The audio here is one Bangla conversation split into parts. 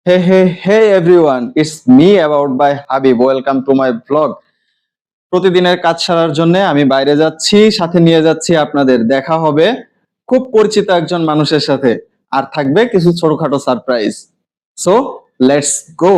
Hey everyone, it's me about by Habib. Welcome to my vlog. প্রতিদিনের কাজ সারার জন্য আমি বাইরে যাচ্ছি, সাথে নিয়ে যাচ্ছি আপনাদের। দেখা হবে খুব পরিচিত একজন মানুষের সাথে, আর থাকবে কিছু ছোটখাটো সারপ্রাইজ। সো লেটস গো।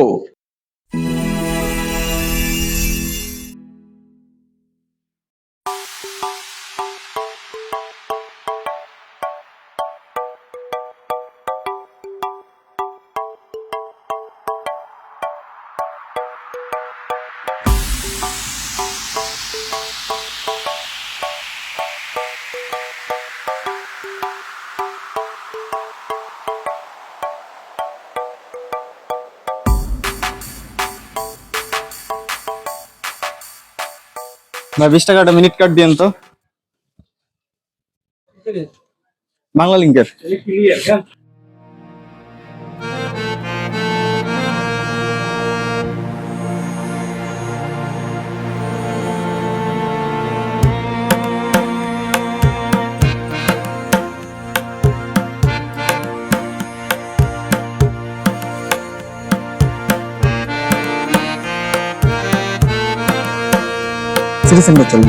ভাই 20 টাকাটা মিনিট কাট দিয়েন তো, বাংলা লিঙ্কের। সিটি সেন্টার চলুন।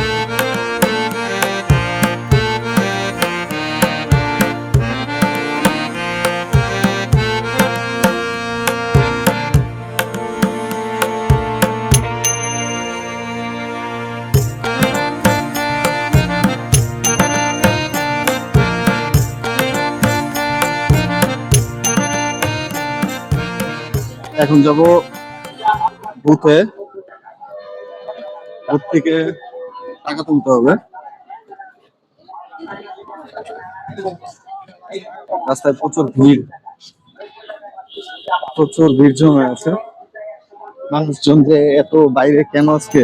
এখন যাব বুথে, বুথ থেকে টাকা তুলতে হবে। রাস্তায় প্রচুর ভিড় জমে আছে। মানুষজন যে এত বাইরে কেন আজকে?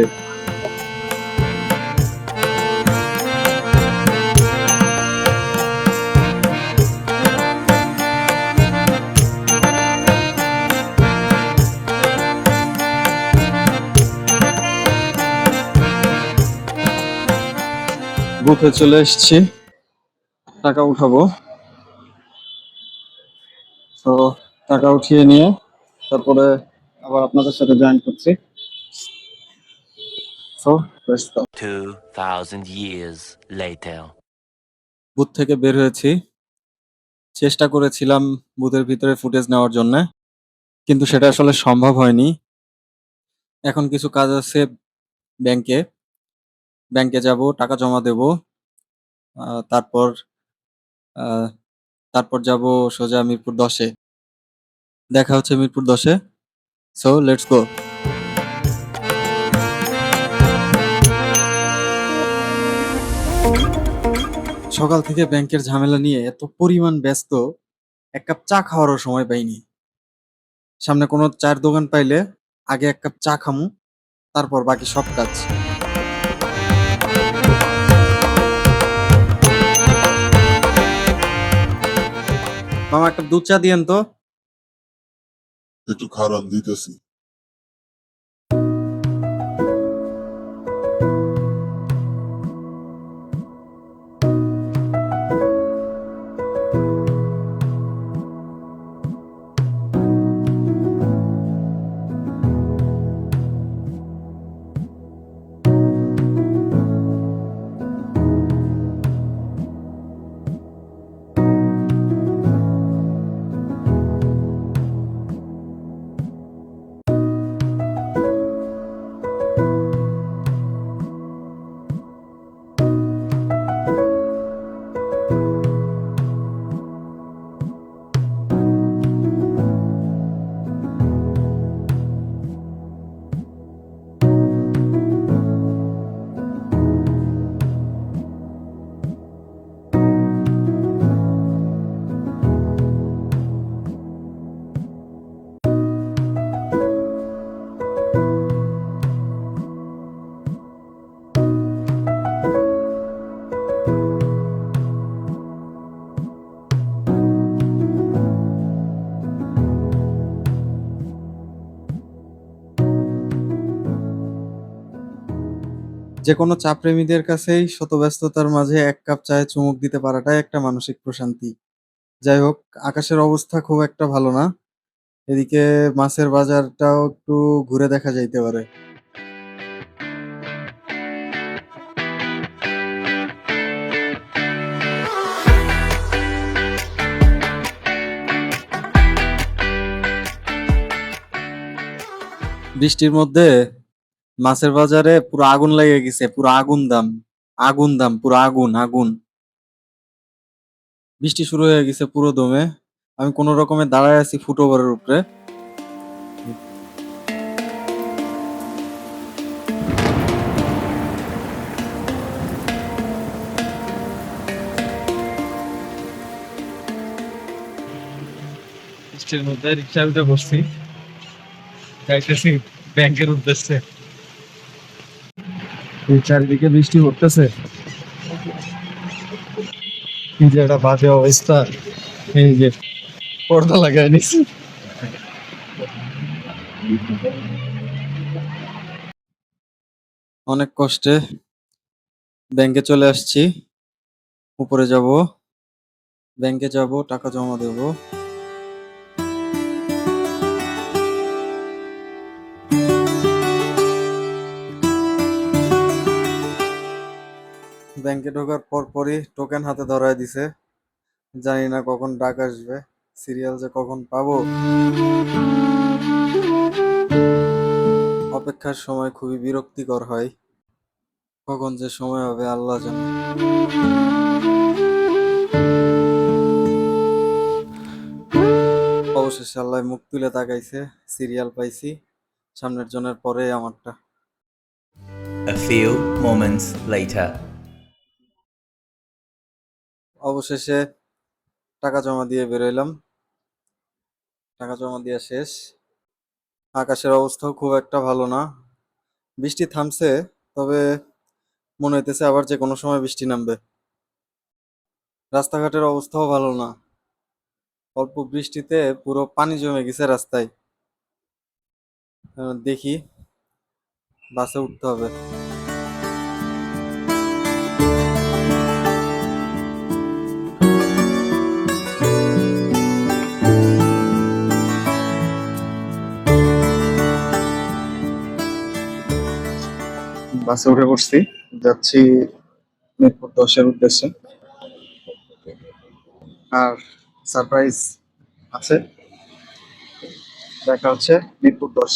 বুথে চলে এসেছি, টাকা উঠাবো। তো টাকা উঠিয়ে নিয়ে তারপরে আবার আপনাদের সাথে জয়েন করছি। So let's go. 2000 years later. Booth থেকে বের হয়েছি। চেষ্টা করেছিলাম বুথের ভিতরে ফুটেজ নেওয়ার জন্য, কিন্তু সেটা আসলে সম্ভব হয়নি। এখন কিছু কাজ আছে ব্যাংকে। ব্যাংকে যাব, টাকা জমা দেব। তারপর আহ, তারপর যাব সোজা মিরপুর 10-এ। দেখা হচ্ছে মিরপুর 10-এ। So let's go. সকাল থেকে ব্যাংকের ঝামেলা নিয়ে এত পরিমাণ ব্যস্ত, এক কাপ চা খাওয়ারও সময় পাইনি। সামনে কোনো চায়ের দোকান পাইলে আগে এক কাপ চা খামু, তারপর বাকি সব কাজ। মামা একটা দুধ চা দিয়েন তো। একটু খারাপ দিতেছি। যে কোনো চা প্রেমীদের কাছেই শত ব্যস্ততার মাঝে এক কাপ চায়ে চুমুক দিতে পারাটাই একটা মানসিক প্রশান্তি। যাই হোক, আকাশের অবস্থা খুব একটা ভালো না। এদিকে মাছের বাজারটাও একটু ঘুরে দেখা যাইতে পারে। বৃষ্টির মধ্যে মাছের বাজারে পুরো আগুন লেগে গেছে, পুরো আগুন দাম, আগুন দাম, পুরো আগুন আগুন। বৃষ্টি শুরু হয়ে গেছে পুরো দমে। আমি কোনো রকমে দাঁড়ায় আছি ফুটওভারের উপরে। বৃষ্টির মধ্যে রিক্সা উঠে বসছি, যাইতেছি ব্যাংকের উদ্দেশ্যে। এই চারিদিকে বৃষ্টি পড়তেছে, কি যে একটা বাজে অবস্থা। এই যে পর্দা লাগাই নিছি। অনেক কষ্টে ব্যাংকে চলে আসছি। উপরে যাব, ব্যাংকে যাব, টাকা জমা দেব। ব্যাংকে ঢোকার পরপরই টোকেন হাতে ধরায় দিছে। জানি না কখন ডাক আসবে, সিরিয়াল যে কখন পাবো। অপেক্ষার সময় খুবই বিরক্তিকর হয়, কখন যে সময় হবে আল্লাহ জানে। অবশেষে আল্লাহ মুখ তুলে তাকাইছে, সিরিয়াল পাইছি। সামনের জনের পরে আমারটা। A few moments later. অবশেষে টাকা জমা দিয়ে বেরোইলাম, টাকা জমা দিয়ে শেষ। আকাশের অবস্থাও খুব একটা ভালো না, বৃষ্টি থামছে, তবে মনে হইতেছে আবার যে কোনো সময় বৃষ্টি নামবে। রাস্তাঘাটের অবস্থাও ভালো না, অল্প বৃষ্টিতে পুরো পানি জমে গেছে রাস্তায়। দেখি বাসে উঠতে হবে। বাসে উঠে পড়ছি, যাচ্ছি মিরপুর 10-এর উদ্দেশ্যে। আর সারপ্রাইজ আছে, দেখা হচ্ছে মিরপুর 10।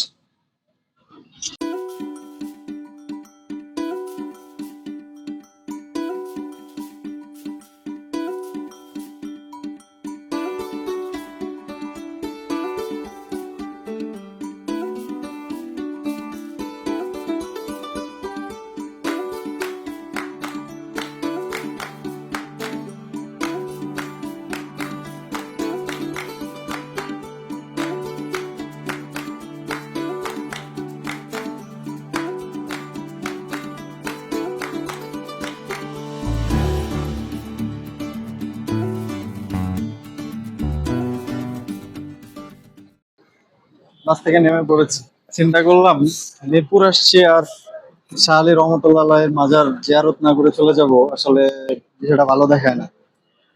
বাস থেকে নেমে পড়েছি, চিন্তা করলাম মিরপুর আসছি আর শাহ আলী রহমতুল্লাহের মাজার জিয়ারত না করে চলে যাব, আসলে বিষয়টা ভালো দেখায় না।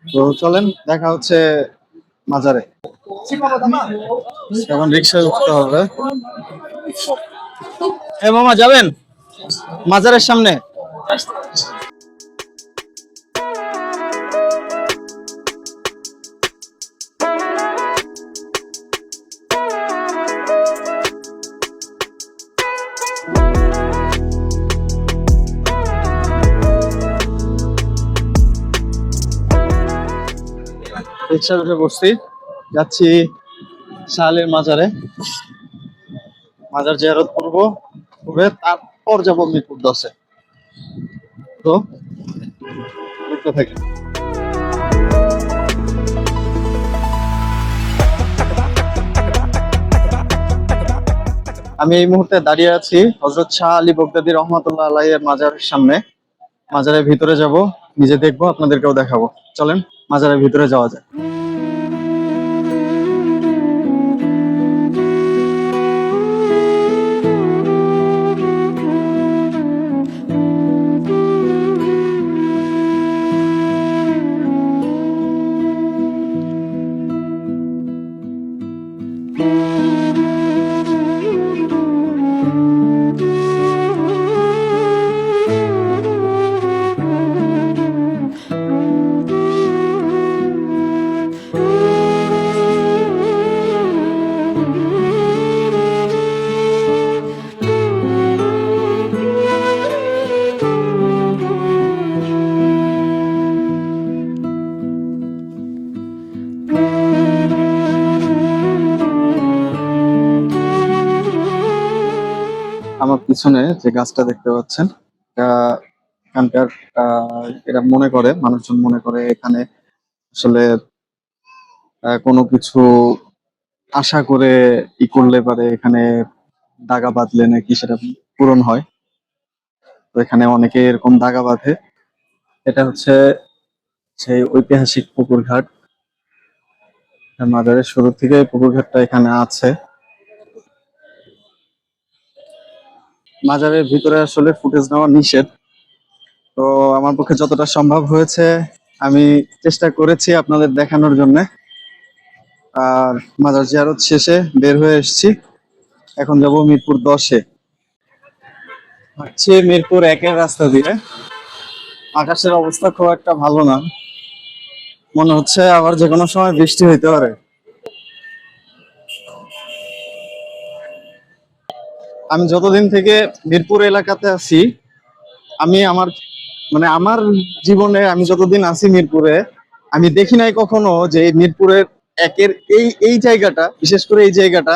তো চলেন, দেখা হচ্ছে মাজারে। এখন রিক্সায় উঠতে হবে। এ মামা, যাবেন মাজারের সামনে? রিক্সা উঠে বসছি, যাচ্ছি শাহ আলীর মাজারে। মাজার জিয়ারত করবো, করে তারপর যাবো মিরপুর 10-এ। তো দেখতে থাকি। আমি এই মুহূর্তে দাঁড়িয়ে আছি হযরত শাহ আলী বগদাদী রহমাতুল্লাহ আলাইহির মাজারের সামনে। মাজারের ভিতরে যাব, নিজে দেখবো, আপনাদেরকেও দেখাবো। চলেন মাজারের ভিতরে যাওয়া যায়। আমার পিছনে যে গাছটা দেখতে পাচ্ছেন, এটা এখানকার এরা মনে করে, মানুষজন মনে করে এখানে আসলে কোনো কিছু আশা করে করলে পারে এখানে দাগা বাঁধলে নাকি সেটা পূরণ হয়। তো এখানে অনেকে এরকম দাগা বাঁধে। এটা হচ্ছে সেই ঐতিহাসিক পুকুর ঘাট। মাজারের শুরু থেকে পুকুর ঘাটটা এখানে আছে। মাজারের ভিতরে আসলে ফুটেজ নেওয়া নিষেধ, তো আমার পক্ষে যতটা সম্ভব হয়েছে আমি চেষ্টা করেছি আপনাদের দেখানোর জন্য। আর মাজার জিয়ারত শেষে বের হয়ে এসেছি, এখন যাব মিরপুর 10-এ। হচ্ছে মিরপুর 1-এর রাস্তা দিয়ে। আকাশের অবস্থা খুব একটা ভালো না, মনে হচ্ছে আবার যে কোনো সময় বৃষ্টি হইতে পারে। আমি যতদিন থেকে মিরপুর এলাকাতে আছি, আমি আমার জীবনে আমি যতদিন আছি মিরপুরে, আমি দেখি নাই কখনো যে এই মিরপুরের 1-এর এই জায়গাটা, বিশেষ করে এই জায়গাটা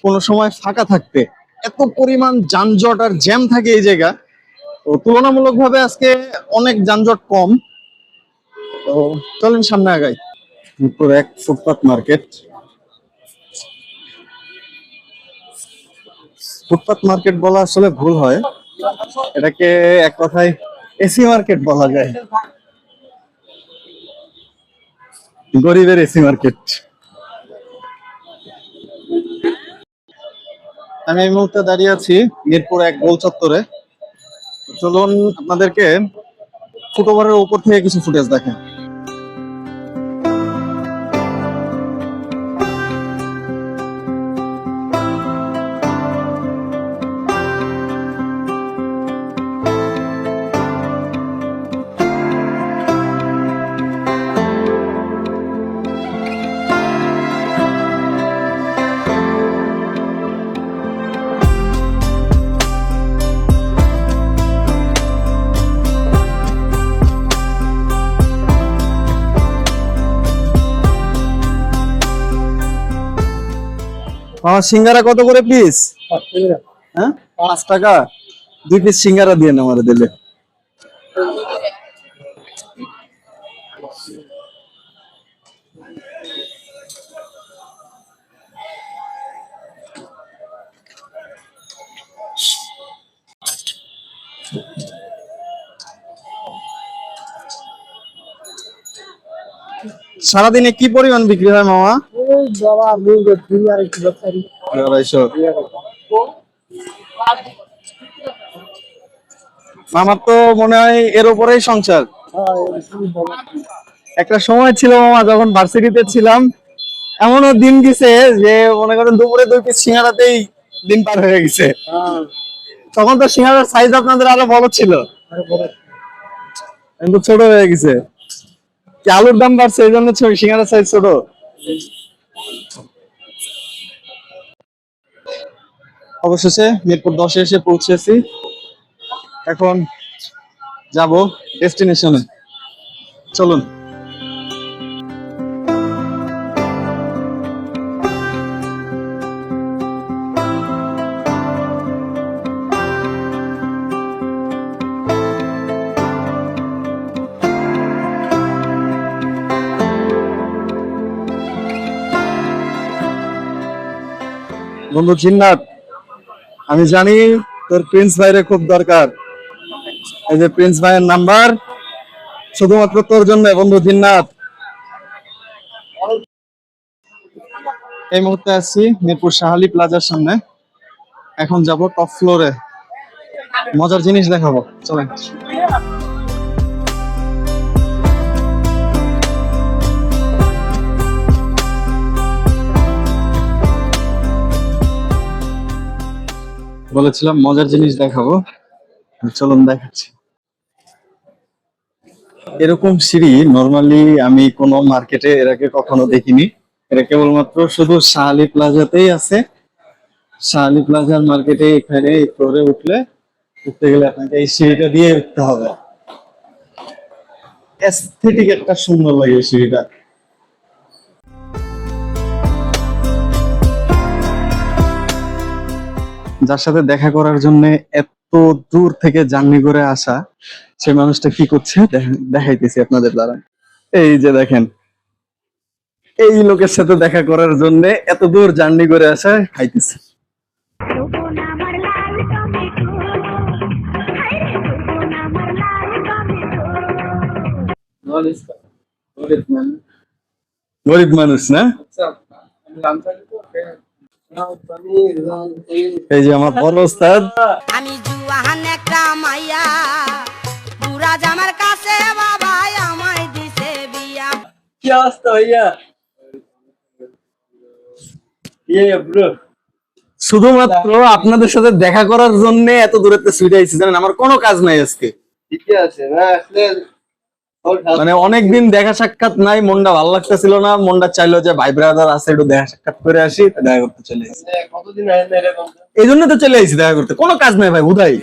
কোনো সময় ফাঁকা থাকতে। এত পরিমাণ যানজট আর জ্যাম থাকে এই জায়গা। তো তুলনামূলকভাবে আজকে অনেক যানজট কম। তো চলেন সামনে আগাই। মিরপুর 1 ফুটপাত মার্কেট। ফুটপাত মার্কেট বলা আসলে ভুল হয়, এটাকে এক কথায় এসি মার্কেট বলা যায়। গরিবের এসি মার্কেট। আমি এই মুহূর্তে দাঁড়িয়ে আছি মিরপুর 1 গোল চত্বরে। চলুন আপনাদেরকে ফুটওভারের উপর থেকে কিছু ফুটেজ দেখেন। সিঙ্গারা কত করে পিস? হ্যাঁ, 5 টাকা। 2 পিস সিঙ্গারা দিয়ে না আমারে দিলে। সারাদিনে কি পরিমাণ বিক্রি হয় মামা? আড়াইশো। আমার তো মনে হয় এর উপরেই সংসার। একটা সময় ছিল মামা, যখন ভার্সিটিতে ছিলাম, এমনও দিন গেছে যে মনে করেন দুপুরে 2 পিস সিঙ্গারাতেই দিন পার হয়ে গেছে। তখন তো সিঙ্গারার সাইজ আপনাদের আরো বড় ছিল, কিন্তু ছোট হয়ে গেছে। কি আলুর দাম বাড়ছে এই জন্য সিঙ্গারার সাইজ ছোট? অবশেষে মিরপুর 10-এ এসে পৌঁছেছি, এখন যাব ডেস্টিনেশনে। চলুন। বন্ধু জিন্নাত, আমি জানি তোর প্রিন্স ভাইরে খুব দরকার। এই যে প্রিন্স ভাইয়ের নাম্বার, শুধুমাত্র তোর জন্য বন্ধু জিন্নাত। এই মুহূর্তে আছি মিরপুর শাহালি প্লাজার সামনে, এখন যাব টপ ফ্লোরে, মজার জিনিস দেখাবো। চলেন। বলেছিলাম মজার জিনিস দেখাবো, চলুন দেখাচ্ছি। এরকম সিঁড়ি নরমালি আমি কোনো মার্কেটে এর আগে কখনো দেখিনি। এটা কেবলমাত্র শুধু শাহালি প্লাজাতেই আছে। শাহালি প্লাজার মার্কেটে এখানে এই ফ্লোরে উঠতে গেলে আপনাকে এই সিঁড়িটা দিয়ে উঠতে হবে। এস্থেটিক একটা সুন্দর লাগে এই সিঁড়িটা। যার সাথে দেখা করার জন্য এত দূর থেকে জার্নি করে আসা, সেই মানুষটা কি করছে দেখাইতেছি আপনাদের দ্বারা। এই যে দেখেন, এই লোকের সাথে দেখা করার জন্য এত দূর জার্নি করে আসা খাইতেছে। গরিব মানুষ না? এই যে আমার বড় ওস্তাদ। আমি জুয়ান একটা মাইয়া বুড়া জামার কাছে বাবাই আমায় দিছে বিয়া। কি অবস্থা ভাইয়া? ব্রো, শুধুমাত্র আপনাদের সাথে দেখা করার জন্য এত দূরেতে ছুটে আইছি, জানেন আমার কোনো কাজ নাই আজকে। ঠিকই আছে না? আসলে মানে অনেকদিন দেখা সাক্ষাৎ নাই, মনটা ভালো লাগতেছিল না, মনটা চাইলো যে ভাই ব্রাদার আছে একটু দেখা সাক্ষাৎ করে আসি, দেখা করতে চলে আসি। কতদিন হয় না এরকম? এই জন্য তো চলে আইছি দেখা করতে, কোনো কাজ নাই ভাই বুধাই।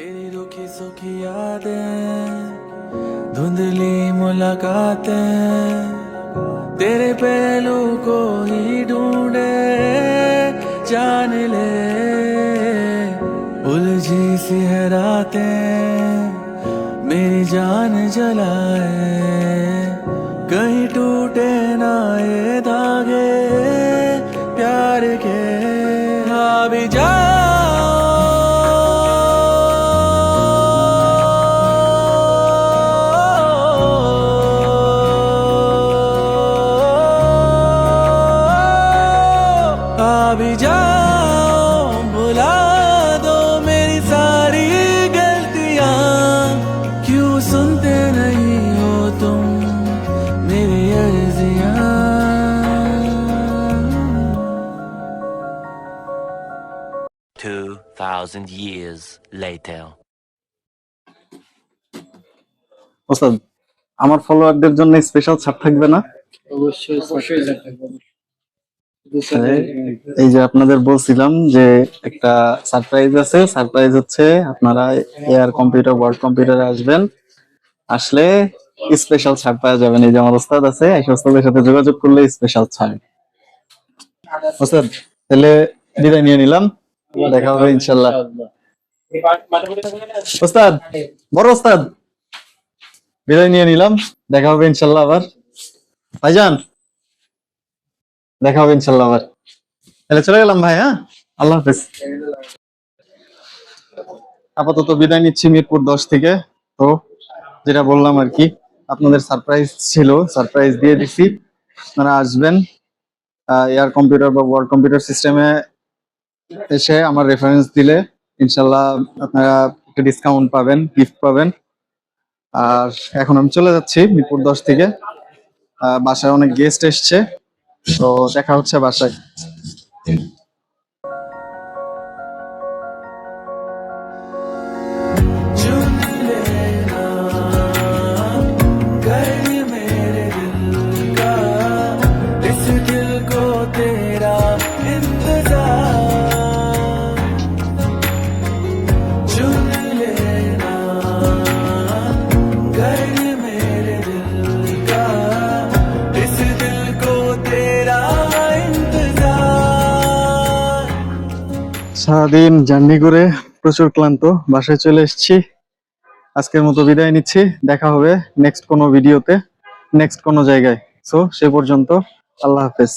धुंधली मुलाकातें तेरे पहलू को ही ढूंढे, जान ले उलझी सी है रातें मेरी जान जलाए, कहीं टूटे ना ये धागे प्यार के। हाँ भी भी जाओ, भुला दो मेरी सारी गलतियां, क्यों सुनते नहीं हो तुम मेरी अर्जियां। 2,000 years later. ওস্তাদ, আমার ফলোয়ারদের জন্য স্পেশাল ছাড় থাকবে না? অবশ্যই অবশ্যই এই যে আপনাদের বলছিলাম যে একটা সারপ্রাইজ আছে। সারপ্রাইজ হচ্ছে আপনারা এয়ার কম্পিউটার ওয়ার্ল্ড কম্পিউটারে আসবেন, আসলে স্পেশাল ছাড় পাওয়া যাবেন। এই যে আমার ওস্তাদ আছে, এই ওস্তাদের সাথে যোগাযোগ করলে স্পেশাল ছাড়। ওস্তাদ তাহলে বিদায় নিয়ে নিলাম, দেখা হবে ইনশাল্লাহ। ওস্তাদ, বড় ওস্তাদ, বিদায় নিয়ে নিলাম, দেখা হবে ইনশাল্লাহ আবার। ভাইজান, দেখা হবে ইনশাল্লাহ আবার। তাহলে চলে গেলাম ভাই, হ্যাঁ, আল্লাহ হাফেজ। আপাতত বিদায় নিচ্ছি মিরপুর 10 থেকে। তো যেটা বললাম আর কি, আপনাদের সারপ্রাইজ ছিল, সারপ্রাইজ দিয়ে দিছি। আপনারা আসবেন এয়ার কম্পিউটার বা ওয়ার্ল্ড কম্পিউটার সিস্টেমে এসে আমার রেফারেন্স দিলে ইনশাল্লাহ আপনারা একটা ডিসকাউন্ট পাবেন, গিফট পাবেন। আর এখন আমি চলে যাচ্ছি মিরপুর 10 থেকে, বাসায় অনেক গেস্ট এসছে, তো দেখা হচ্ছে বাসায়। সারাদিন জার্নি করে প্রচুর ক্লান্ত, বাসায় চলে এসেছি। আজকের মতো বিদায় নিচ্ছি, দেখা হবে নেক্সট কোনো ভিডিওতে, নেক্সট কোনো জায়গায়। সো সে পর্যন্ত আল্লাহ হাফেজ।